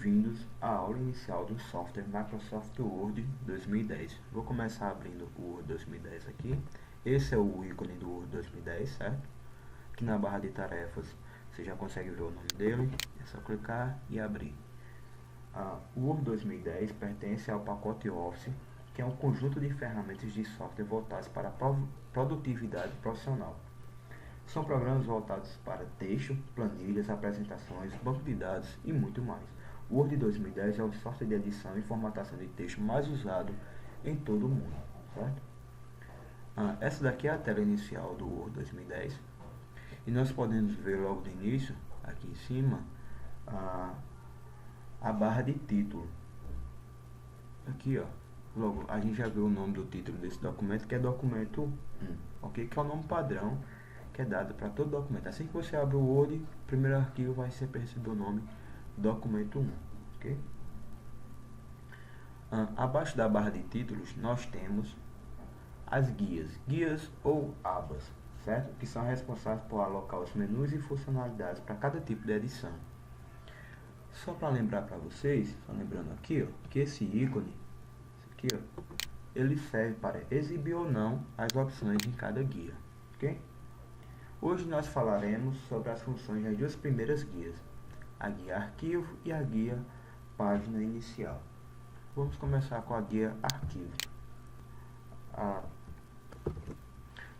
Bem-vindos à aula inicial do software Microsoft Word 2010. Vou começar abrindo o Word 2010 aqui. Esse é o ícone do Word 2010, certo? Aqui na barra de tarefas você já consegue ver o nome dele. É só clicar e abrir. O Word 2010 pertence ao pacote Office, que é um conjunto de ferramentas de software voltadas para a produtividade profissional. São programas voltados para texto, planilhas, apresentações, banco de dados e muito mais. O Word 2010 é o software de edição e formatação de texto mais usado em todo o mundo, certo? Essa daqui é a tela inicial do Word 2010 e nós podemos ver logo de início, aqui em cima, a barra de título. Aqui, ó, logo a gente já viu o nome do título desse documento, que é documento 1, ok? Que é o nome padrão que é dado para todo documento. Assim que você abre o Word, o primeiro arquivo vai ser perceber o nome documento 1, ok? Abaixo da barra de títulos nós temos as guias ou abas, certo? Que são responsáveis por alocar os menus e funcionalidades para cada tipo de edição. Só para lembrar para vocês, só lembrando aqui, ó, que esse ícone, aqui, ó, ele serve para exibir ou não as opções em cada guia, ok? Hoje nós falaremos sobre as funções das duas primeiras guias, a guia arquivo e a guia página inicial. Vamos começar com a guia arquivo.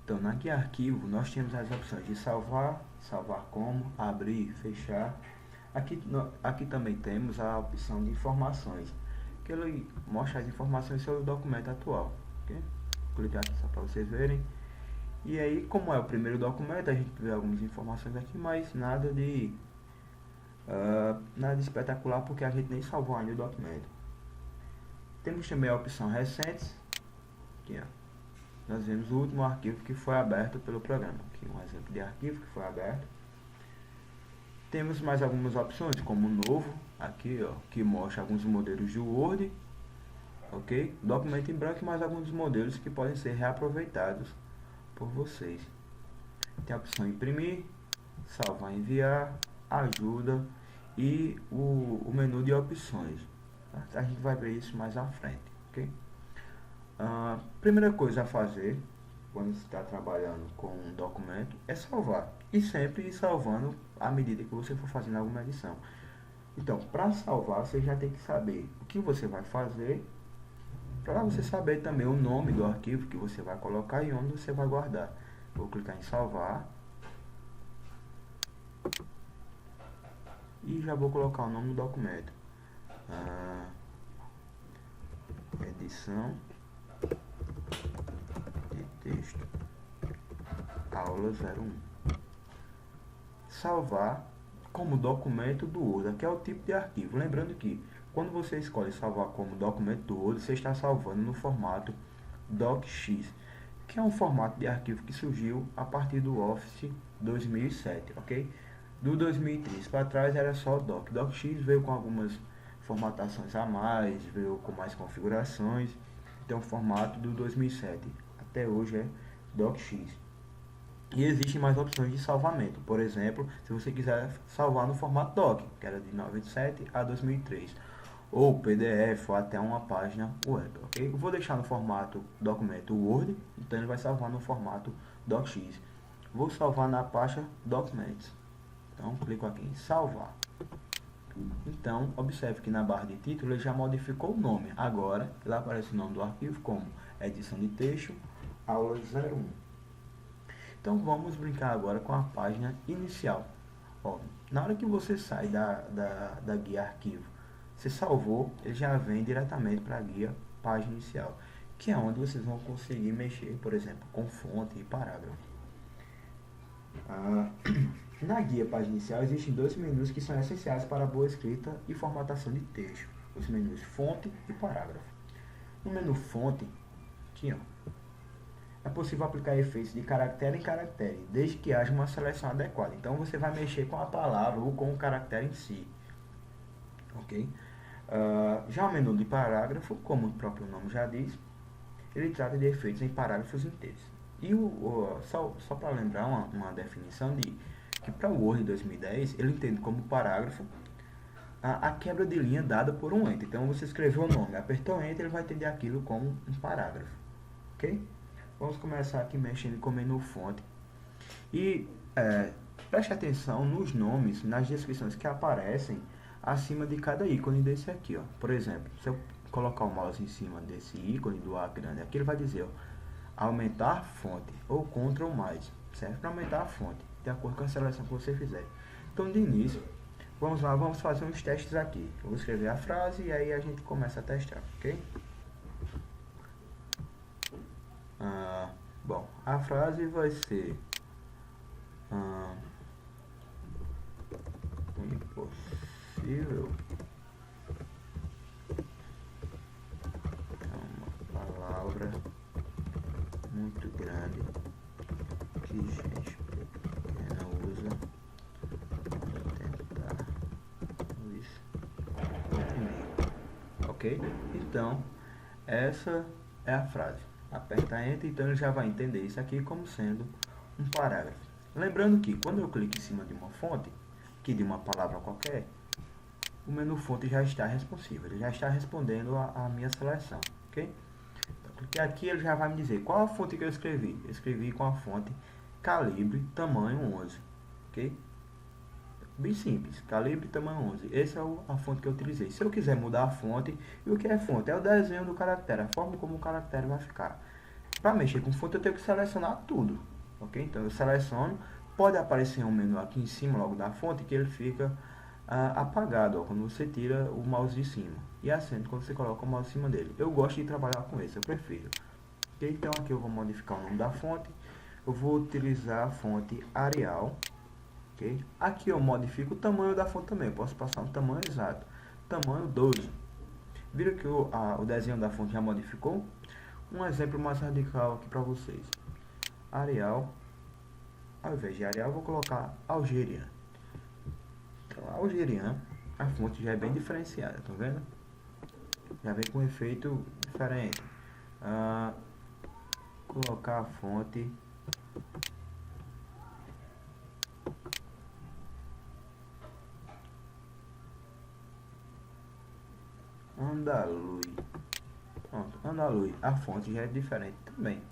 Então, na guia arquivo nós temos as opções de salvar, salvar como, abrir, fechar. Aqui também temos a opção de informações, que ele mostra as informações sobre o documento atual. Okay? Vou clicar aqui só para vocês verem. E aí, como é o primeiro documento, a gente vê algumas informações aqui, mas nada de espetacular, porque a gente nem salvou ainda o documento. Temos também a opção recentes. Aqui, ó, nós vemos o último arquivo que foi aberto pelo programa. Aqui um exemplo de arquivo que foi aberto. Temos mais algumas opções, como novo, aqui, ó, que mostra alguns modelos de Word, ok? Documento em branco e mais alguns modelos que podem ser reaproveitados por vocês. Tem a opção imprimir, salvar, enviar, ajuda e o menu de opções. A gente vai ver isso mais à frente, ok? Primeira coisa a fazer quando você está trabalhando com um documento é salvar, e sempre ir salvando à medida que você for fazendo alguma edição. Então, para salvar, você já tem que saber o que você vai fazer, para você saber também o nome do arquivo que você vai colocar e onde você vai guardar. Vou clicar em salvar e já vou colocar o nome do documento, edição de texto, aula 01. Salvar como documento do Word, que é o tipo de arquivo. Lembrando que quando você escolhe salvar como documento do Word, você está salvando no formato DocX, que é um formato de arquivo que surgiu a partir do Office 2007, ok? Do 2003 para trás era só Doc. DocX veio com algumas formatações a mais, veio com mais configurações. Então o formato do 2007 até hoje é DocX. E existem mais opções de salvamento. Por exemplo, se você quiser salvar no formato DOC, que era de 97 a 2003, ou PDF, ou até uma página web, ok? Eu vou deixar no formato documento Word, então ele vai salvar no formato DocX. Vou salvar na pasta Documents. Então, clico aqui em salvar. Então, observe que na barra de título ele já modificou o nome. Agora, lá aparece o nome do arquivo como edição de texto, aula 01. Então vamos brincar agora com a página inicial. Ó, na hora que você sai da guia arquivo, você salvou, ele já vem diretamente para a guia página inicial, que é onde vocês vão conseguir mexer, por exemplo, com fonte e parágrafo. Na guia página inicial existem dois menus que são essenciais para a boa escrita e formatação de texto: os menus fonte e parágrafo. No menu fonte, aqui, ó, é possível aplicar efeitos de caractere em caractere, desde que haja uma seleção adequada. Então você vai mexer com a palavra ou com o caractere em si, ok? Já o menu de parágrafo, como o próprio nome já diz, ele trata de efeitos em parágrafos inteiros. E só para lembrar uma definição de que para o Word 2010 ele entende como parágrafo a quebra de linha dada por um enter. Então você escreveu o nome, apertou enter, ele vai entender aquilo como um parágrafo, ok? Vamos começar aqui mexendo com o menu fonte. E preste atenção nos nomes, nas descrições que aparecem acima de cada ícone desse aqui, ó. Por exemplo, se eu colocar o mouse em cima desse ícone do A grande, aqui ele vai dizer, ó, aumentar fonte ou Ctrl+, serve para aumentar a fonte, de acordo com a seleção que você fizer. Então, de início, vamos lá, vamos fazer uns testes aqui. Eu vou escrever a frase e aí a gente começa a testar, ok? Bom, a frase vai ser impossível é uma palavra muito grande que gente pequena usa para tentar isso. Ok? Então, essa é a frase. Aperta Enter, então ele já vai entender isso aqui como sendo um parágrafo. Lembrando que quando eu clico em cima de uma fonte, que de uma palavra qualquer, o menu fonte já está responsivo, ele já está respondendo a minha seleção, ok? Então, porque aqui ele já vai me dizer qual a fonte que eu escrevi. Eu escrevi com a fonte calibre tamanho 11, ok? Bem simples, calibre tamanho 11. Essa é a fonte que eu utilizei. Se eu quiser mudar a fonte, e o que é fonte? É o desenho do caractere, a forma como o caractere vai ficar. Para mexer com fonte eu tenho que selecionar tudo, ok? Então eu seleciono, pode aparecer um menu aqui em cima logo da fonte que ele fica apagado, ó, quando você tira o mouse de cima, e acende quando você coloca o mouse em cima dele. Eu gosto de trabalhar com esse, eu prefiro. Okay? Então aqui eu vou modificar o nome da fonte, eu vou utilizar a fonte Arial. Okay? Aqui eu modifico o tamanho da fonte também, eu posso passar um tamanho exato, tamanho 12. Viram que o desenho da fonte já modificou? Um exemplo mais radical aqui para vocês. Arial, ao invés de Arial, eu vou colocar Algerian. Então, Algerian, a fonte já é bem diferenciada, tá vendo? Já vem com um efeito diferente. Colocar a fonte Andaluz. Pronto, Andaluz. A fonte já é diferente também.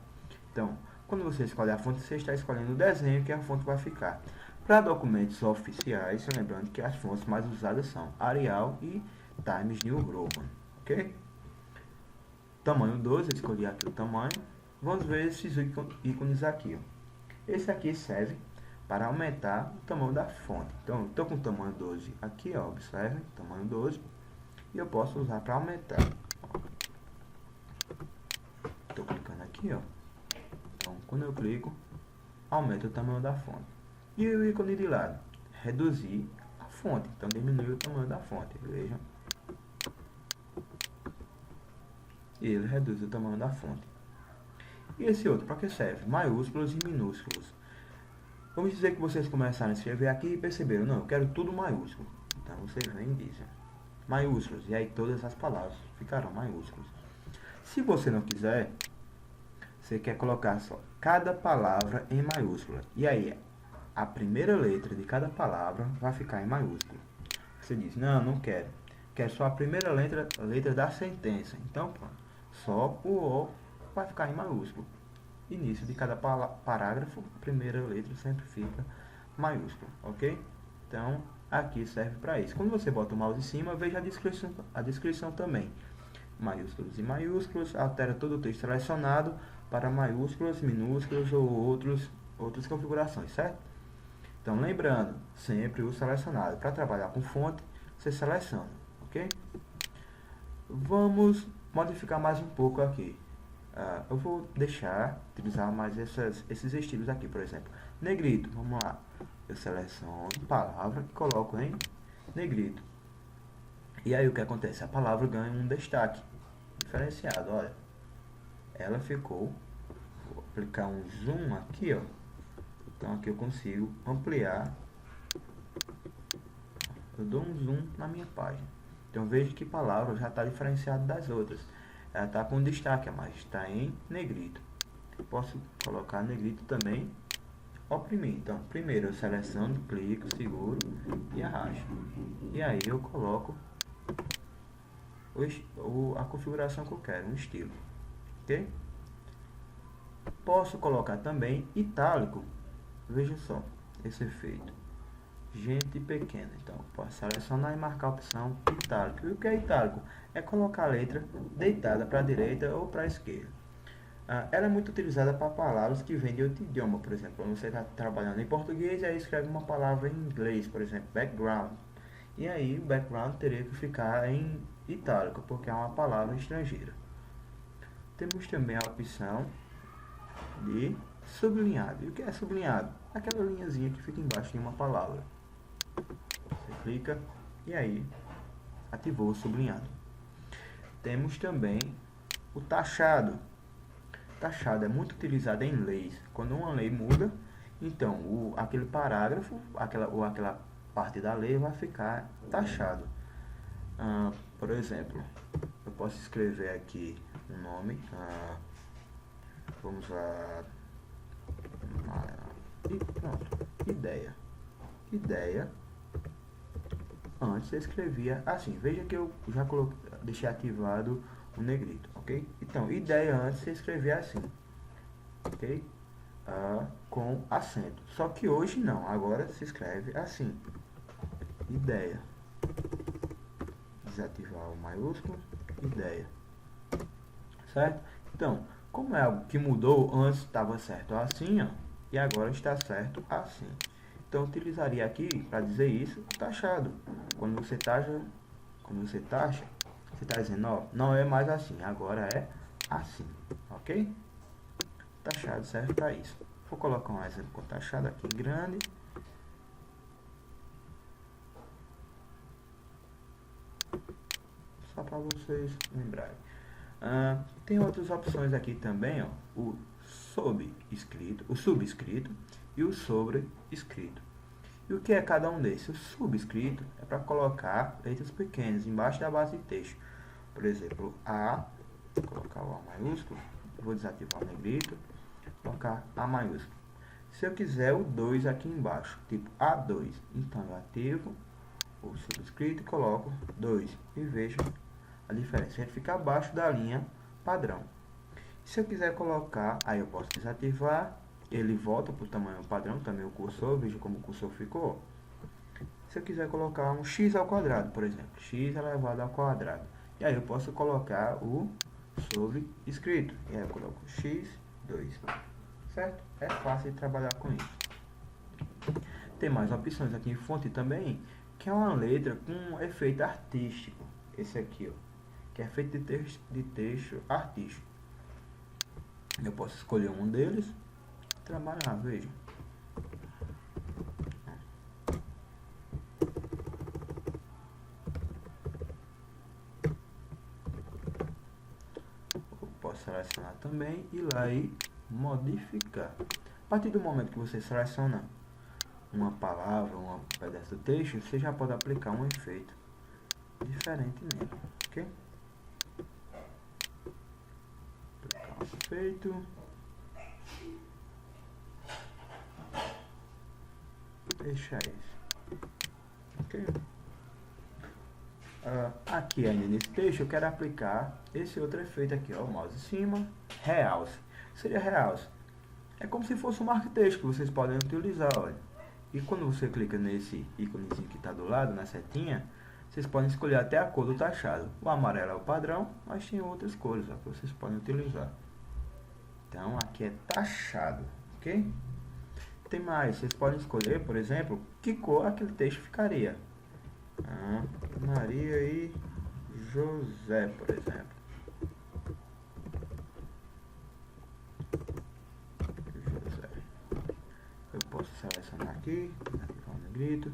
Então, quando você escolhe a fonte, você está escolhendo o desenho que a fonte vai ficar. Para documentos oficiais, lembrando que as fontes mais usadas são Arial e Times New Roman, ok? Tamanho 12, eu escolhi aqui o tamanho. Vamos ver esses ícones aqui, ó. Esse aqui serve para aumentar o tamanho da fonte. Então, eu estou com o tamanho 12 aqui, ó, observe, tamanho 12. E eu posso usar para aumentar. Estou clicando aqui, ó. Então, quando eu clico, aumenta o tamanho da fonte. E o ícone de lado, reduzir a fonte. Então, diminui o tamanho da fonte. Vejam. E ele reduz o tamanho da fonte. E esse outro, para que serve? Maiúsculos e minúsculos. Vamos dizer que vocês começaram a escrever aqui e perceberam, não, eu quero tudo maiúsculo. Então, vocês vêm e dizem maiúsculos, e aí todas as palavras ficarão maiúsculas. Se você não quiser, você quer colocar só cada palavra em maiúscula, e aí a primeira letra de cada palavra vai ficar em maiúsculo. Você diz, não, não quero, quero só a primeira letra da sentença. Então pronto, só o O vai ficar em maiúsculo. Início de cada parágrafo, a primeira letra sempre fica maiúscula, ok? Então aqui serve para isso. Quando você bota o mouse em cima, veja a descrição também. Maiúsculos e maiúsculos, altera todo o texto selecionado para maiúsculos, minúsculos ou outras configurações, certo? Então, lembrando, sempre o selecionado. Para trabalhar com fonte, você seleciona, ok? Vamos modificar mais um pouco aqui. Eu vou utilizar mais esses estilos aqui, por exemplo. Negrito, vamos lá. Eu seleciono a palavra e coloco em negrito. E aí o que acontece? A palavra ganha um destaque diferenciado, olha. Ela ficou, vou aplicar um zoom aqui, ó. Então aqui eu consigo ampliar. Eu dou um zoom na minha página. Então vejo que a palavra já está diferenciada das outras. Ela está com destaque a mais, está em negrito. Eu posso colocar negrito também oprimir. Então, primeiro eu seleciono, clico, seguro e arrasto. E aí eu coloco a configuração que eu quero, um estilo. Ok? Posso colocar também itálico. Veja só esse efeito. Gente pequena. Então, posso selecionar e marcar a opção itálico. E o que é itálico? É colocar a letra deitada para a direita ou para a esquerda. Ela é muito utilizada para palavras que vêm de outro idioma, por exemplo. Quando você está trabalhando em português, aí escreve uma palavra em inglês, por exemplo, background. E aí, background teria que ficar em itálico, porque é uma palavra estrangeira. Temos também a opção de sublinhado. E o que é sublinhado? Aquela linhazinha que fica embaixo de uma palavra. Você clica e aí ativou o sublinhado. Temos também o taxado. Taxado é muito utilizado em leis. Quando uma lei muda, então aquele parágrafo, aquela parte da lei vai ficar taxado. Por exemplo, eu posso escrever aqui um nome. Vamos lá. E pronto. Ideia. Antes eu escrevia assim. Veja que eu já deixei ativado o negrito, ok? Então, ideia antes você escrevia assim, ok? Com acento. Só que hoje não, agora se escreve assim. Ideia. Desativar o maiúsculo, ideia. Certo? Então, como é algo que mudou, antes estava certo assim, ó, e agora está certo assim. Então, eu utilizaria aqui, para dizer isso, taxado. Quando você taxa, você está dizendo, ó, não é mais assim, agora é assim, ok? Taxado serve para isso. Vou colocar um exemplo com taxado aqui grande. Só para vocês lembrarem. Tem outras opções aqui também, ó, o subscrito e o sobrescrito. E o que é cada um desses? O subscrito é para colocar letras pequenas embaixo da base de texto. Por exemplo, vou colocar o A maiúsculo, vou desativar o negrito, colocar A maiúsculo. Se eu quiser o 2 aqui embaixo, tipo A2, então eu ativo o subscrito e coloco 2. E veja a diferença, ele fica abaixo da linha padrão. Se eu quiser colocar, aí eu posso desativar, ele volta para o tamanho padrão, também o cursor, veja como o cursor ficou. Se eu quiser colocar um x ao quadrado, por exemplo, x elevado ao quadrado, e aí eu posso colocar o subscrito, e aí eu coloco x2, certo? É fácil de trabalhar com isso. Tem mais opções aqui em fonte também, que é uma letra com um efeito artístico, esse aqui, ó, que é efeito de texto artístico. Eu posso escolher um deles, trabalhar, veja. Eu posso selecionar também e lá e modificar. A partir do momento que você seleciona uma palavra, um pedaço do texto, você já pode aplicar um efeito diferente nele, ok? Aplicar um efeito. Deixa esse. Ok? Aqui ainda nesse texto eu quero aplicar esse outro efeito aqui, ó, o mouse em cima, realce. Seria realce. É como se fosse um marca-texto que vocês podem utilizar, olha. E quando você clica nesse íconezinho que está do lado, na setinha, vocês podem escolher até a cor do taxado. O amarelo é o padrão, mas tem outras cores, ó, que vocês podem utilizar. Então aqui é taxado, ok? Tem mais, vocês podem escolher, por exemplo, que cor aquele texto ficaria. Maria e José, por exemplo. José. Eu posso selecionar aqui, desativar o negrito.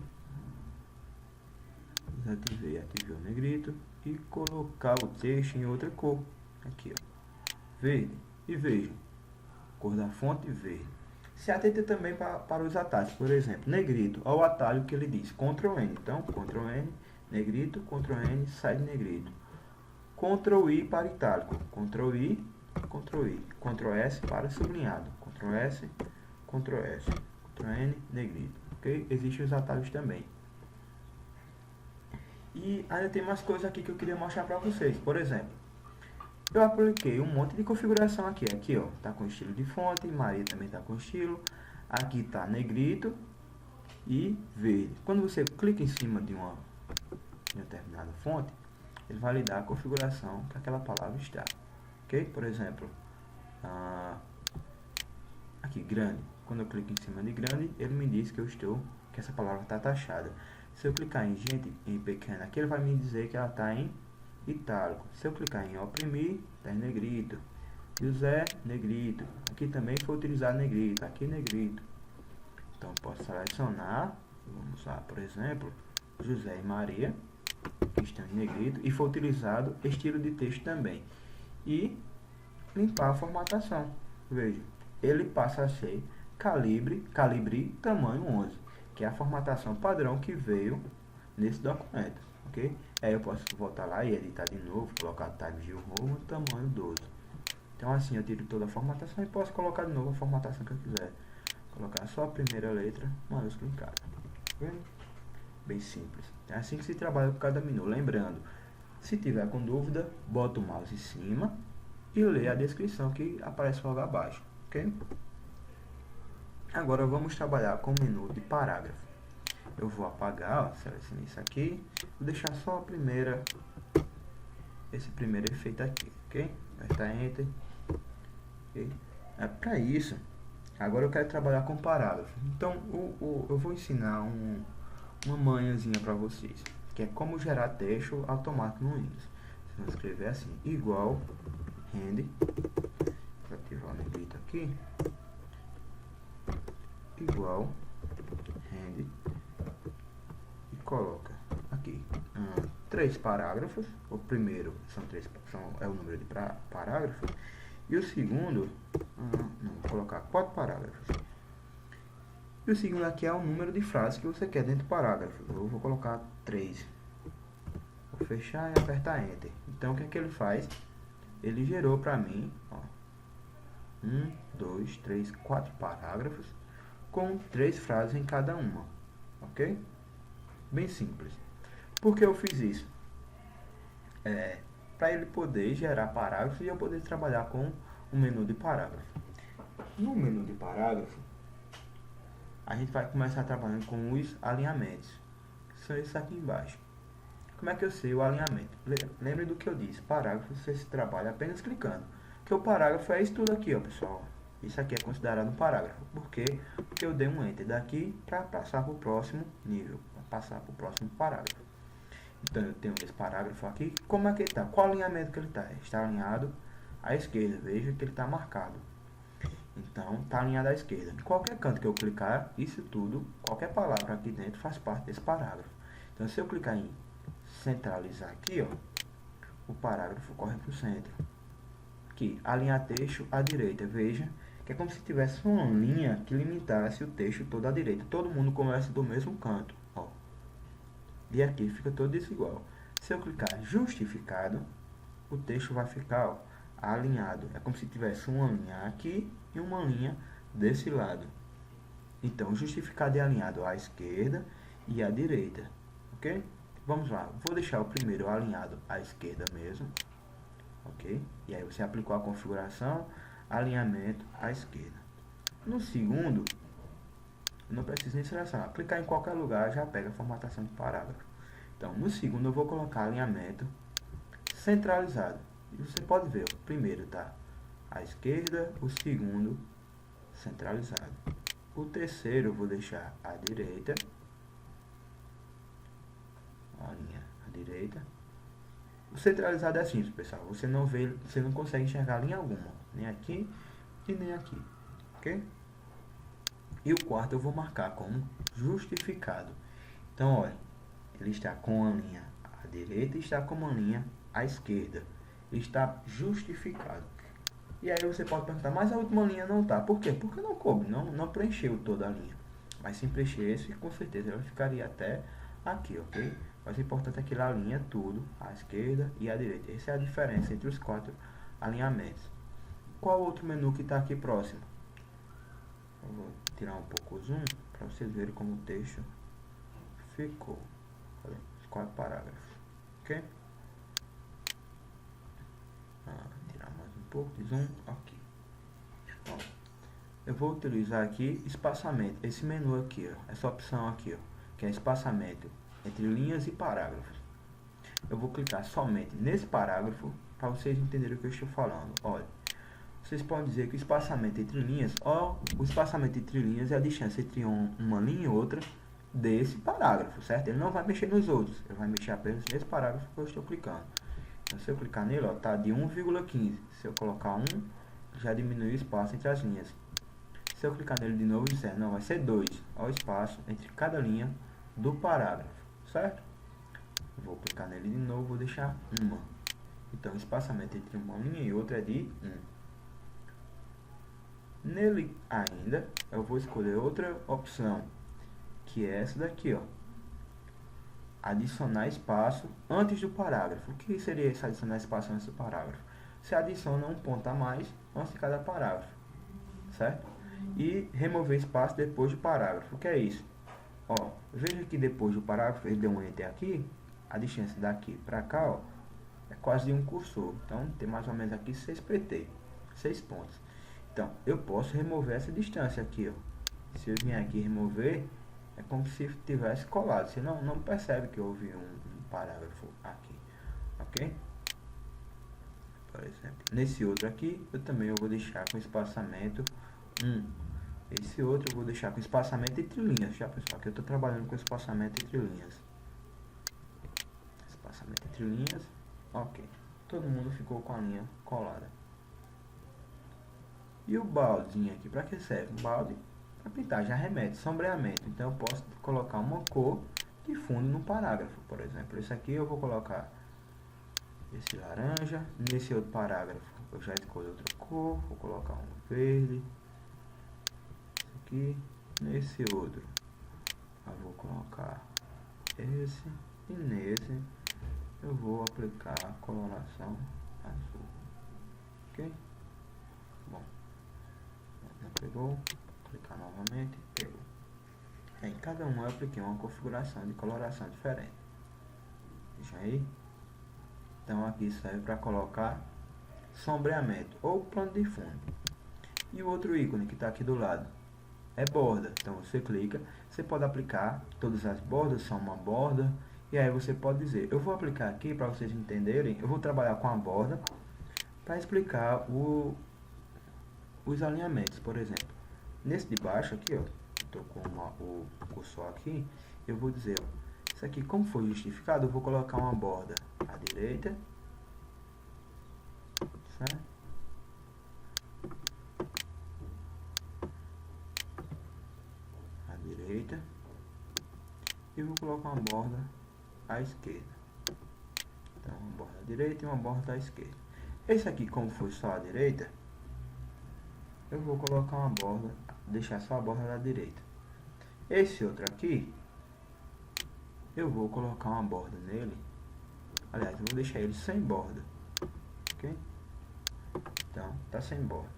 Ativei o negrito e colocar o texto em outra cor. Aqui, ó, verde. E veja, cor da fonte verde. Se atenta também para os atalhos, por exemplo, negrito, olha o atalho que ele diz, Ctrl N. Então, Ctrl N, negrito, Ctrl N, sai de negrito. Ctrl I para itálico, Ctrl I, Ctrl I, Ctrl S para sublinhado, Ctrl S, Ctrl S. Ctrl N, negrito, ok? Existem os atalhos também. E ainda tem mais coisas aqui que eu queria mostrar para vocês. Por exemplo, eu apliquei um monte de configuração aqui. Aqui, ó, tá com estilo de fonte, Maria também tá com estilo. Aqui tá negrito e verde. Quando você clica em cima de uma determinada fonte, ele vai lhe dar a configuração que aquela palavra está. Ok? Por exemplo, aqui, grande. Quando eu clico em cima de grande, ele me diz que essa palavra está taxada. Se eu clicar em gente em pequena, aqui ele vai me dizer que ela está em itálico. Se eu clicar em oprimir, está em negrito. José, negrito. Aqui também foi utilizado negrito. Aqui negrito. Então eu posso selecionar. Vamos lá, por exemplo, José e Maria, que estão em negrito. E foi utilizado estilo de texto também. E limpar a formatação. Veja, ele passa a ser calibre tamanho 11, que é a formatação padrão que veio nesse documento, ok? Aí eu posso voltar lá e editar de novo, colocar Times New Roman, tamanho 12. Então assim eu tiro toda a formatação e posso colocar de novo a formatação que eu quiser. Colocar só a primeira letra, maiúsculo em cada. Bem simples. É assim que se trabalha com cada menu. Lembrando, se tiver com dúvida, bota o mouse em cima e lê a descrição que aparece logo abaixo, ok? Agora vamos trabalhar com o menu de parágrafo. Eu vou apagar, ó, selecionar isso aqui, vou deixar só a primeira, esse primeiro efeito aqui, ok? Apertar Enter. Okay? Para isso, agora eu quero trabalhar com parágrafo. Então eu vou ensinar uma manhãzinha para vocês, que é como gerar texto automático no Windows. Vocês vão escrever assim, igual rend, vou ativar o negrito aqui, igual rend, e coloca aqui 3 parágrafos. O primeiro é o número de parágrafos, e o segundo, vou colocar 4 parágrafos. E o segundo aqui é o número de frases que você quer dentro do parágrafo. Eu vou colocar 3. Vou fechar e apertar Enter. Então o que é que ele faz? Ele gerou para mim, ó, 1, 2, 3, 4 parágrafos com 3 frases em cada uma, ok? Bem simples. Por que eu fiz isso? Para ele poder gerar parágrafos e eu poder trabalhar com o menu de parágrafo. No menu de parágrafo, a gente vai começar trabalhando com os alinhamentos. São esses aqui embaixo. Como é que eu sei o alinhamento? Lembre do que eu disse, parágrafo você se trabalha apenas clicando. Porque o parágrafo é isso tudo aqui, ó, pessoal. Isso aqui é considerado um parágrafo. Por quê? Porque eu dei um Enter daqui para passar para o próximo nível, para passar para o próximo parágrafo. Então eu tenho esse parágrafo aqui. Como é que ele está? Qual alinhamento que ele está? Está alinhado à esquerda. Veja que ele está marcado. Então está alinhado à esquerda. Em qualquer canto que eu clicar, isso tudo, qualquer palavra aqui dentro faz parte desse parágrafo. Então se eu clicar em centralizar aqui, ó, o parágrafo corre para o centro. Aqui, alinhar texto à direita. Veja que é como se tivesse uma linha que limitasse o texto todo à direita. Todo mundo começa do mesmo canto, ó. E aqui fica todo desigual. Se eu clicar justificado, o texto vai ficar, ó, alinhado. É como se tivesse uma linha aqui e uma linha desse lado. Então, justificado é alinhado à esquerda e à direita, ok? Vamos lá, vou deixar o primeiro alinhado à esquerda mesmo, ok? E aí você aplicou a configuração, alinhamento à esquerda. No segundo, não precisa nem selecionar, clicar em qualquer lugar já pega a formatação de parágrafo. Então, no segundo eu vou colocar alinhamento centralizado. E você pode ver, o primeiro está à esquerda, o segundo centralizado. O terceiro eu vou deixar à direita, a linha à direita. O centralizado é simples, pessoal. Você não consegue enxergar linha alguma, nem aqui e nem aqui, ok? E o quarto eu vou marcar como justificado. Então, olha, ele está com a linha à direita e está com uma linha à esquerda. Ele está justificado. E aí você pode perguntar, mas a última linha não está. Por quê? Porque não coube, não preencheu toda a linha. Mas se preenchesse, com certeza ela ficaria até aqui, ok? Mas o importante é que ela alinha tudo, à esquerda e à direita. Essa é a diferença entre os 4 alinhamentos. Qual outro menu que está aqui próximo? Eu vou tirar um pouco o zoom para vocês verem como o texto ficou. Olha, os 4 parágrafos. Ok? Tirar mais um pouco de zoom aqui. Ó, eu vou utilizar aqui espaçamento. Esse menu aqui, ó, essa opção aqui, ó, que é espaçamento entre linhas e parágrafos. Eu vou clicar somente nesse parágrafo para vocês entenderem o que eu estou falando. Olha, vocês podem dizer que o espaçamento entre linhas, o espaçamento entre linhas é a distância entre uma linha e outra desse parágrafo, certo? Ele não vai mexer nos outros, ele vai mexer apenas nesse parágrafo que eu estou clicando. Então, se eu clicar nele, ó, tá de 1,15. Se eu colocar 1, já diminui o espaço entre as linhas. Se eu clicar nele de novo, disser, não, vai ser 2. Olha o espaço entre cada linha do parágrafo, certo? Vou clicar nele de novo, vou deixar 1. Então, o espaçamento entre uma linha e outra é de 1. Nele ainda, eu vou escolher outra opção, que é essa daqui, ó. Adicionar espaço antes do parágrafo. O que seria esse adicionar espaço antes do parágrafo? Você adiciona um ponto a mais antes de cada parágrafo, certo? E remover espaço depois do parágrafo. O que é isso? Ó, veja que depois do parágrafo, ele deu um enter aqui, a distância daqui para cá, ó, é quase de um cursor. Então, tem mais ou menos aqui 6 pt, 6 pontos. Então, eu posso remover essa distância aqui, ó. Se eu vier aqui remover, é como se tivesse colado. Você não percebe que houve um parágrafo aqui, ok? Por exemplo, nesse outro aqui, eu vou deixar com espaçamento 1. Esse outro eu vou deixar com espaçamento entre linhas, já pessoal, que eu estou trabalhando com espaçamento entre linhas. Espaçamento entre linhas, ok. Todo mundo ficou com a linha colada. E o baldezinho aqui, para que serve? O balde para pintar, já remete, sombreamento. Então eu posso colocar uma cor de fundo no parágrafo, por exemplo. Esse aqui eu vou colocar esse laranja. Nesse outro parágrafo eu já escolho outra cor, vou colocar um verde. Esse aqui. Nesse outro eu vou colocar esse. E nesse eu vou aplicar a coloração azul. Ok? Bom, não pegou. Clicar novamente, pegou. Em cada um eu apliquei uma configuração de coloração diferente. Veja aí. Então aqui serve para colocar sombreamento ou plano de fundo. E o outro ícone que está aqui do lado é borda. Então você clica, você pode aplicar todas as bordas, são uma borda. E aí você pode dizer, eu vou aplicar aqui para vocês entenderem, eu vou trabalhar com a borda para explicar os alinhamentos, por exemplo. Nesse de baixo aqui, ó, estou com o cursor aqui, eu vou dizer, ó, isso aqui como foi justificado, eu vou colocar uma borda à direita, certo? À direita, e vou colocar uma borda à esquerda. Então, uma borda à direita e uma borda à esquerda. Esse aqui, como foi só à direita, eu vou colocar uma borda, deixar só a borda da direita. Esse outro aqui, eu vou colocar uma borda nele. Aliás, eu vou deixar ele sem borda, ok? Então, tá sem borda.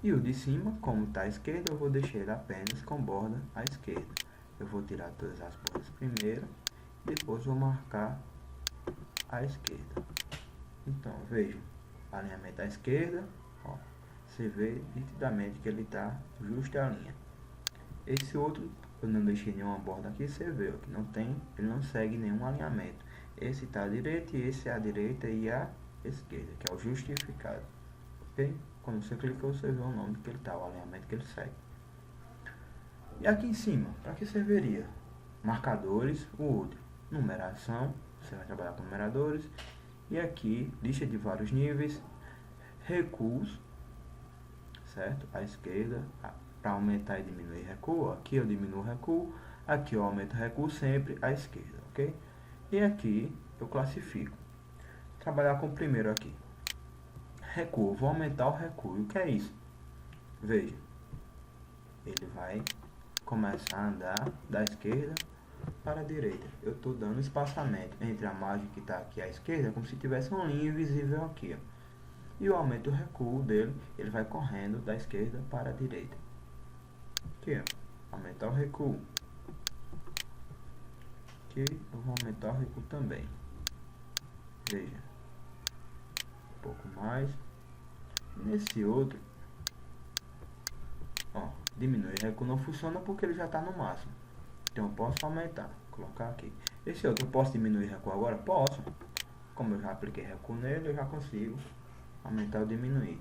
E o de cima, como está à esquerda, eu vou deixar ele apenas com borda à esquerda. Eu vou tirar todas as bordas primeiro, depois vou marcar à esquerda. Então, vejam, alinhamento à esquerda, ó. Você vê nitidamente que ele está justo à linha. Esse outro, eu não deixei nenhuma borda aqui, você vê ó, que não tem, ele não segue nenhum alinhamento. Esse está à direita e esse é à direita e à esquerda, que é o justificado. Ok? Quando você clica, você vê o nome que ele está, o alinhamento que ele segue. E aqui em cima, para que serviria? Marcadores, o outro. Numeração, você vai trabalhar com numeradores. E aqui, lista de vários níveis, recuos, certo? À esquerda, para aumentar e diminuir recuo, aqui eu diminuo o recuo, aqui eu aumento o recuo sempre à esquerda, ok? E aqui eu classifico. Trabalhar com o primeiro aqui. Recuo, vou aumentar o recuo. E o que é isso? Veja, ele vai começar a andar da esquerda para a direita. Eu estou dando espaçamento entre a margem que está aqui à esquerda, como se tivesse uma linha invisível aqui, ó. E o aumento do recuo dele, ele vai correndo da esquerda para a direita. Aqui, ó, aumentar o recuo. Aqui eu vou aumentar o recuo também. Veja, um pouco mais. Nesse outro, ó, diminuir o recuo não funciona porque ele já está no máximo. Então eu posso aumentar, colocar aqui. Esse outro eu posso diminuir o recuo agora? Posso. Como eu já apliquei recuo nele, eu já consigo aumentar ou diminuir.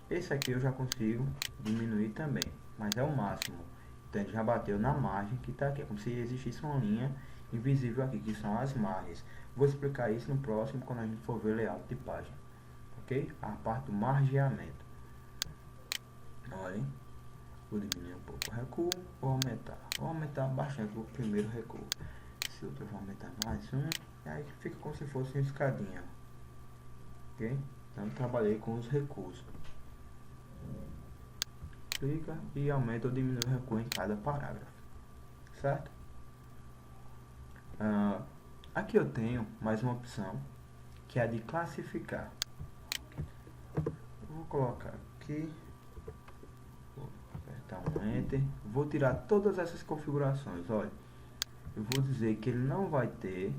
Esse aqui eu já consigo diminuir também, mas é o máximo. Então ele já bateu na margem que está aqui. É como se existisse uma linha invisível aqui, que são as margens. Vou explicar isso no próximo, quando a gente for ver layout de página. Ok? A parte do margeamento. Olhem. Vou diminuir um pouco o recuo, vou aumentar bastante o primeiro recuo. Esse outro eu vou aumentar mais um, e aí fica como se fosse uma escadinha. Ok? Então eu trabalhei com os recuos. Clica e aumenta ou diminui o recuo em cada parágrafo. Certo? Aqui eu tenho mais uma opção, que é a de classificar. Vou colocar aqui. Apertar um Enter. Vou tirar todas essas configurações. Olha, eu vou dizer que ele não vai ter,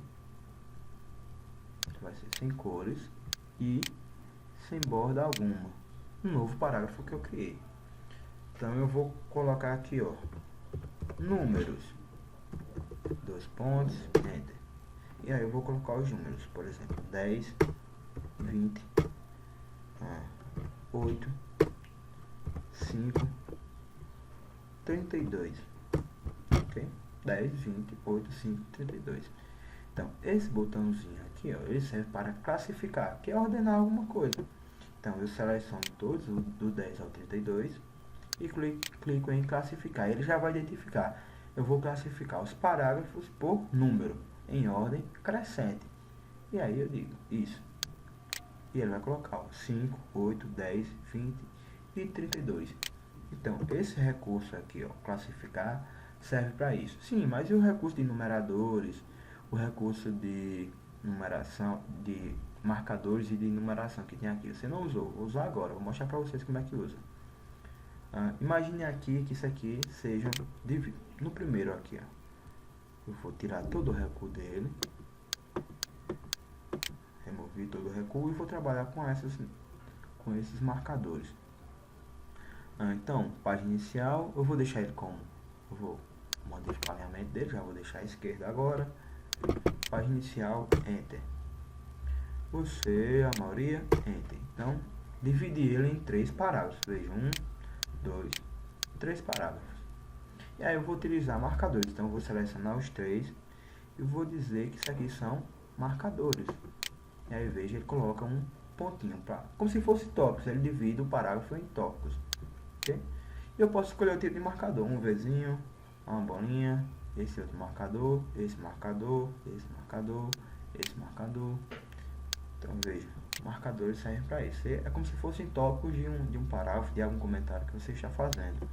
vai ser sem cores e sem borda alguma. Um novo parágrafo que eu criei. Então eu vou colocar aqui, ó, números, 2 pontos, Enter. E aí eu vou colocar os números, por exemplo, 10, 20, 8, 5, 32. Ok? 10, 20, 8, 5, 32. Então, esse botãozinho aqui, ó, ele serve para classificar, que é ordenar alguma coisa. Então, eu seleciono todos, do 10 ao 32, e clico em classificar. Ele já vai identificar. Eu vou classificar os parágrafos por número, em ordem crescente. E aí eu digo isso. E ele vai colocar ó, 5, 8, 10, 20 e 32. Então, esse recurso aqui, ó, classificar, serve para isso. Sim, mas e o recurso de numeradores, o recurso de numeração, de marcadores e de numeração que tem aqui? Você não usou, vou usar agora, vou mostrar para vocês como é que usa. Imagine aqui que isso aqui seja no primeiro aqui, ó. Eu vou tirar todo o recuo dele, remover todo o recuo e vou trabalhar com esses marcadores. Então, página inicial, eu vou deixar ele como, eu vou modificar o alinhamento dele, já vou deixar à esquerda agora. Página inicial, Enter. Você, a maioria, Enter. Então, dividi ele em 3 parágrafos. Veja, 1, 2, 3 parágrafos. E aí eu vou utilizar marcadores. Então, eu vou selecionar os 3 e vou dizer que isso aqui são marcadores. E aí, veja, ele coloca um pontinho, como se fosse tópicos. Ele divide o parágrafo em tópicos. Okay? Eu posso escolher o tipo de marcador. Um Vzinho, uma bolinha, esse outro marcador, esse marcador, esse marcador, esse marcador. Então, veja, marcadores servem para isso. É como se fossem tópicos de um parágrafo, de algum comentário que você está fazendo.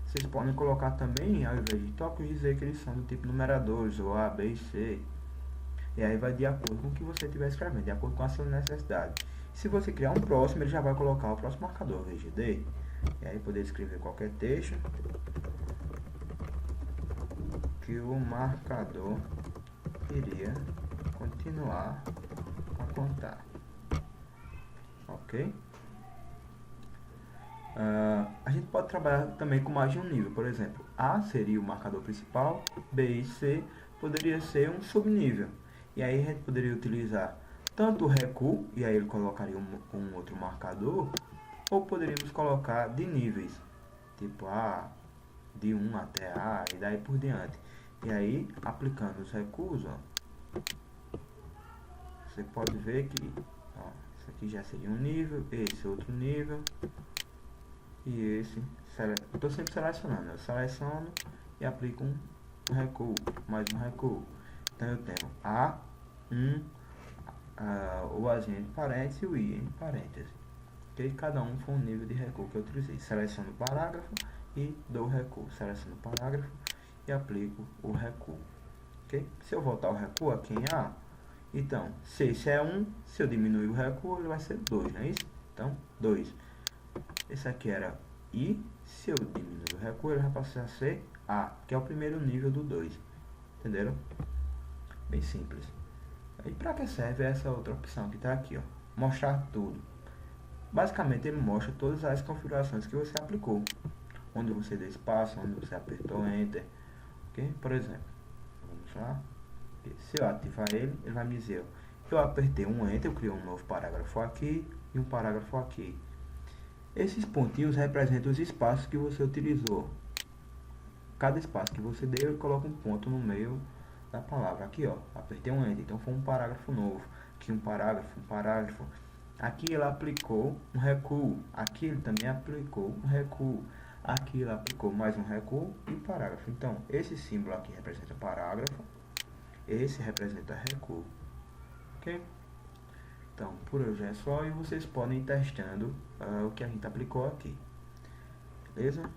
Vocês podem colocar também, ao invés de tópicos, dizer que eles são do tipo numeradores, ou A, B e C. E aí vai de acordo com o que você estiver escrevendo, de acordo com a sua necessidade. Se você criar um próximo, ele já vai colocar o próximo marcador, veja, D. E aí poder escrever qualquer texto que o marcador iria continuar a contar. Ok? A gente pode trabalhar também com mais de um nível. Por exemplo, A seria o marcador principal, B e C poderia ser um subnível. E aí a gente poderia utilizar tanto o recuo, e aí ele colocaria um outro marcador, ou poderíamos colocar de níveis, tipo A, de 1 até A, e daí por diante. E aí, aplicando os recuos, ó, você pode ver que ó, isso aqui já seria um nível, esse outro nível, e esse, estou sempre selecionando, eu seleciono e aplico um recuo, mais um recuo. Então eu tenho A1, o Azinho entre parênteses e o I entre parênteses. Okay? Cada um foi um nível de recuo que eu utilizei. Seleciono o parágrafo e dou o recuo. Seleciono o parágrafo e aplico o recuo. Okay? Se eu voltar o recuo aqui em A, então, se esse é 1, se eu diminuir o recuo, ele vai ser 2, não é isso? Então, 2. Esse aqui era E se eu diminuir o recuo, ele vai passar a ser A, que é o primeiro nível do 2. Entenderam? Bem simples. E para que serve essa outra opção que está aqui, ó? Mostrar tudo. Basicamente, ele mostra todas as configurações que você aplicou. Onde você deu espaço, onde você apertou Enter. Ok? Por exemplo, vamos lá. Se eu ativar ele, ele vai me dizer, ó, eu apertei um Enter, eu criei um novo parágrafo aqui e um parágrafo aqui. Esses pontinhos representam os espaços que você utilizou. Cada espaço que você deu, ele coloca um ponto no meio da palavra. Aqui, ó, apertei um Enter, então foi um parágrafo novo. Aqui um parágrafo, um parágrafo. Aqui ele aplicou um recuo. Aqui ele também aplicou um recuo. Aqui ele aplicou mais um recuo e parágrafo. Então, esse símbolo aqui representa parágrafo. Esse representa recuo. Ok? Então, por hoje é só e vocês podem ir testando o que a gente aplicou aqui. Beleza?